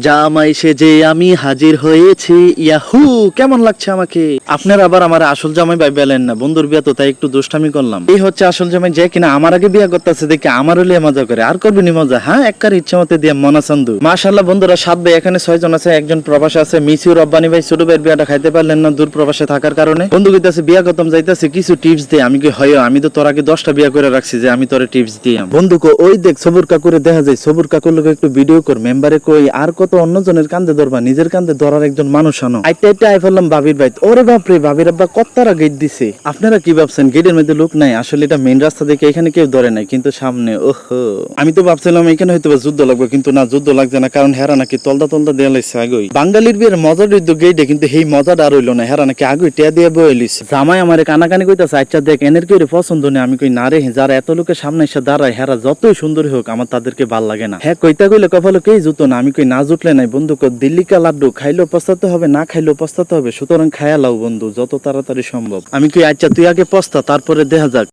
জামাই সেজে আমি হাজির হয়েছি, ইয়াহু! কেমন লাগছে আমাকে? আপনারা আবার আমার আসল জামাই ভাইবেলেন না, বন্ধুর বিয়া তো তাই একটু দুষ্টামি করলাম। এই হচ্ছে আসল জামাই, যে কিনা আমার আগে বিয়া করতেছে দেখে আমার হলে মজা করে, আর করবেন মজা? হ্যাঁ, একবার ইচ্ছা মতে দিয়ে মনাসান্দু। মাশাআল্লাহ বন্ধুরা, 7 ভাই এখানে 6 জন আছে, একজন প্রবাসে আছে। মিসিউ রব্বানি ভাই ছোট ভাইয়ের বিয়াটা খাইতে পারলেন না দূর প্রবাসে থাকার কারণে। বন্ধু কইতাছে বিয়া করতাম যাইতাছে, কিছু টিপস দে। আমি কি হয়, আমি তো তোর আগে 10টা বিয়া করে রাখছি যে আমি তোরে টিপস দিয়াম। বন্ধু কো ওই দেখ সবুর কাকুরে দেখা যায়, সবুর কাকুর লোক একটু ভিডিও কর। মেম্বারে কই আর কত অন্যজনের কান্দে ধরবা, নিজের কান্দে ধরার একজন মানুষ আনো। আইটা আই ফেললাম বাবির বাইত। ওরে বাপরে, বাবির আব্বা কত্তারা গেট দিছে। আপনারা কি ভাবছেন গেটের মধ্যে লোক নাই? আসলে এটা মেইন রাস্তা দেখে এখানে কেউ ধরে নাই, কিন্তু সামনে ওহো। আমি তো ভাবছিলাম এখানে হয়তো যুদ্ধ লাগবে, কিন্তু না, যুদ্ধ লাগছে না, কারণ হেরা নাকি তলদা তলদা দেয়া লাইছে আগই। বাঙালির বিয়ের মজা রইতো গেইটে, কিন্তু এই মজাটা আর হইলো না। হেরা নাকি আগই টিয়া দিয়ে বয়ে লিছে। জামাই আমারে কানাকানি কইতাছে, আচ্ছা দেখ এনের কি পছন্দ নেই? আমি কই না রে, যারা এত লোকের সামনে এসে দাঁড়ায় হেরা যতই সুন্দর হোক আমার তাদেরকে ভাল লাগে না। হ্যাঁ কইতা কইলে কপালে কেই জুতো না। আমি কই না জুটলে নাই বন্ধু, দিল্লি কা লাড্ডু খাইলেও পস্তাতে হবে, না খাইলেও পস্তাতে হবে, সুতরাং খায়া লাও বন্ধু যত তাড়াতাড়ি সম্ভব। আমি কই আচ্ছা তুই আগে পস্তা, তারপরে দেখা যাক।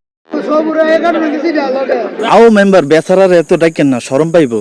আও মেম্বার, বেচারার এত ডাকেন না, শরম পাইবো।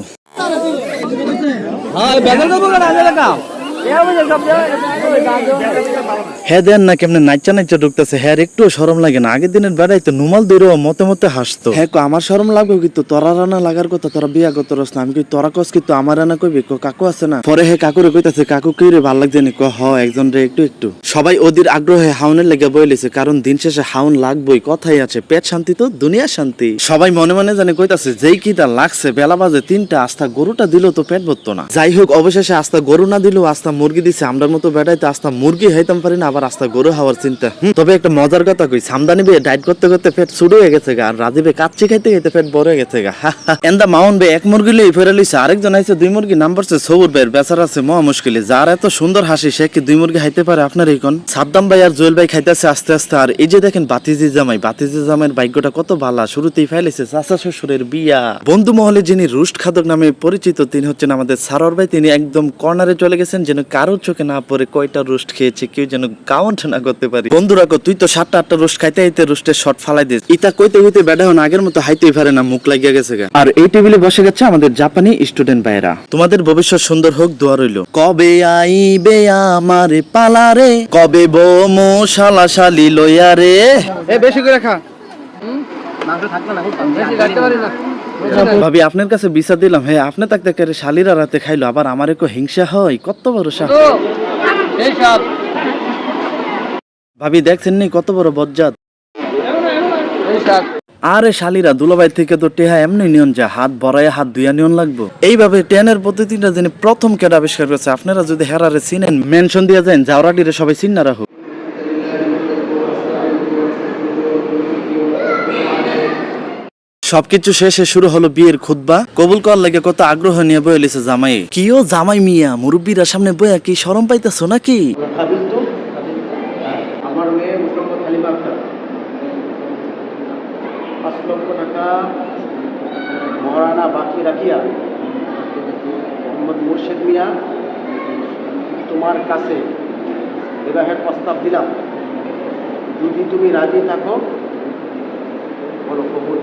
হ্যাঁ দেন না কেমনে নাইচা নাইচা ঢুকতেছে। হ্যাঁ একটু শরম লাগে না? আগের দিনের বেড়াই তো নুমাল দৈরও মতে মতে হাসতো। হ্যাঁ আমার শরম লাগবে, কিন্তু তোরা রানা লাগার কথা, তোরা বিয়া করতে রস না। আমি কই তোরা কস, কিন্তু আমার রানা কইবি কাকু আছে না। পরে হে কাকুরে কইতাছে, কাকু কি রে ভাল লাগছে নি? হ একজন রে একটু একটু। সবাই ওদের আগ্রহে হাউনের লেগে বইলেছে, কারণ দিন শেষে হাউন লাগবই। কথাই আছে, পেট শান্তি তো দুনিয়া শান্তি। সবাই মনে মনে জানে কইতাছে যেই কিটা লাগছে, বেলা বাজে 3টা, আস্থা গরুটা দিল তো পেট ভরতো না। যাই হোক, অবশেষে আস্থা গরু না দিলেও আস্থা মুরগি দিছে। আমরার মতো বেড়াইতে আস্থা মুরগি হাইতাম পারি না, আবার আস্থা গরু হওয়ার চিন্তা। তবে একটা মজার কথা কই, সামদানি বে ডাইট করতে করতে পেট শুরু হয়ে গেছে গা, আর রাজীবে কাচ্চি খাইতে খাইতে পেট বড় হয়ে গেছে গা। এন্দা মাউন বে এক মুরগি লই ফেরা লইছে, আরেকজন আইছে 2 মুরগি। নাম্বার সে সবুর ভাইয়ের বেচারা আছে মহা মুশকিলে। যার এত সুন্দর হাসি, সে কি 2 মুরগি খাইতে পারে? আপনার এই কোন সাদ্দাম ভাই আর জুয়েল ভাই খাইতেছে আস্তে আস্তে। আর এই যে দেখেন বাতিজি জামাই, বাতিজি জামাইয়ের ভাগ্যটা কত ভালো, শুরুতেই ফেলেছে চাচা শ্বশুরের বিয়া। বন্ধু মহলে যিনি রুস্ট খাদক নামে পরিচিত, তিনি হচ্ছেন আমাদের সারোয়ার ভাই। তিনি একদম কর্নারে চলে গেছেন, যেন কারোর চোখে না পড়ে কয়টা রোস্ট খেয়েছে কেউ যেন কাউন্ট না করতে পারি। বন্ধুরা তুই তো 7টা রোস্ট খাইতে খাইতে রোস্টের শট ফালাই দিস। ইতা কইতে কইতে বেড়া হন আগের মতো হাইতেই পারে না, মুখ লাগিয়া গেছে। আর এই টেবিলে বসে গেছে আমাদের জাপানি স্টুডেন্ট ভাইরা। তোমাদের ভবিষ্যৎ সুন্দর হোক, দোয়া রইল। কবে আইবে আমার পালারে, কবে বমু শালা শালি লইয়া রে। এ বেশি করে খা। মাংস থাকলে না, বেশি রাখতে পারি না। ভাবি আপনার কাছে বিচা দিলাম, হ্যাঁ আপনি তাকে শালিরা রাতে খাইলো, আবার আমার একটু হিংসা হয়, কত বড় সাহস। ভাবি দেখছেন নি কত বড় বজ্জাত। আরে শালিরা, দুলাভাই থেকে তো টেহা এমনি নিয়ন যা, হাত ভরায় হাত ধুইয়া নিয়ন লাগবো। এইভাবে টেনের পদ্ধতিটা যিনি প্রথম কেডা আবিষ্কার করেছে, আপনারা যদি হেরারে চিনেন মেনশন দিয়ে যান, জাওরাটিরে সবাই চিন্না রাখো। সবকিছু শেষে শুরু হলো বিয়ের খুতবা। কবুল করার লাগে কত আগ্রহ নিয়ে বয়ে লিছে জামাই। কিও জামাই মিয়া, মুরব্বীরা সামনে বয়া কি শরম পাইতেছো নাকি? আমার মেয়ে মোহাম্মদ হালিমা আক্তার 5 লক্ষ টাকা মহারানা বাকি রাখিয়া মোহাম্মদ মুর্শেদ মিয়া তোমার কাছে বিবাহের প্রস্তাব দিলাম। যদি তুমি রাজি থাকো বলো কবুল।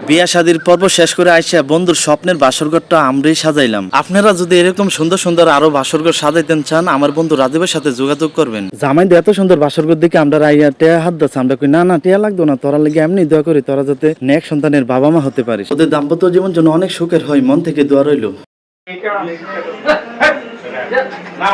বিয়া শাদির পর্ব শেষ করে আইসা বন্ধুর স্বপ্নের বাসরঘরটা আমরাই সাজাইলাম। আপনারা যদি এরকম সুন্দর সুন্দর আরো বাসরঘর সাজাইতেন চান, আমার বন্ধু রাজীবের সাথে যোগাযোগ করবেন। জামাই এত সুন্দর বাসরঘর দেখে আমরা রাইয়া টেয়া হাত দাচ্ছে। আমরা কই না না, টেয়া লাগতো না, তোরা লাগে এমনি দোয়া করি, তোরা যাতে নেক সন্তানের বাবা মা হতে পারিস, ওদের দাম্পত্য জীবন যেন অনেক সুখের হয়। মন থেকে দোয়া রইল। না